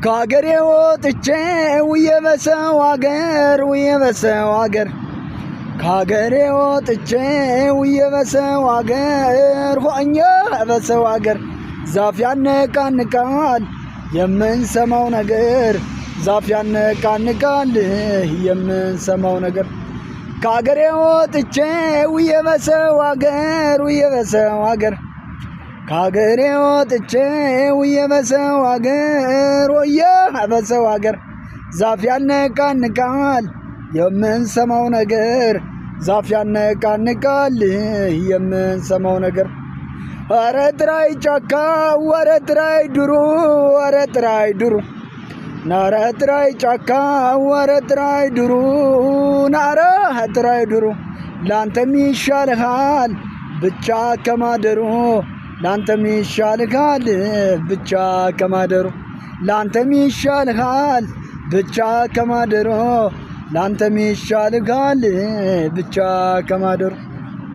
ከአገሬ ወጥቼ ውዬ በሰው አገር ከአገሬ ወጥቼ ውዬ በሰው አገር ሆኜ በሰው አገር ዛፍ ያነቃንቃል የምንሰማው ነገር ዛፍ ያነቃንቃል የምንሰማው ነገር ከአገሬ ወጥቼ ውዬ በሰው አገር ከአገሬ ወጥቼ ውዬ በሰው አገር ዛፍ ያነቃንቃል የምንሰማው ነገር ዛፍ ያነቃንቃል የምንሰማው ነገር ኧረ ጥራይ ጫካ ኧረ ጥራይ ዱሩ ኧረ ጥራይ ዱሩ ናረ ጥራይ ጫካ ኧረ ጥራይ ዱሩ ናረ ጥራይ ዱሩ ላንተም ይሻልሃል ብቻ ከማደሩ ላንተም ይሻልሃል ብቻ ከማደሩ ላንተም ይሻልሃል ብቻ ከማደሩ ላንተም ይሻልሃል ብቻ ከማደሩ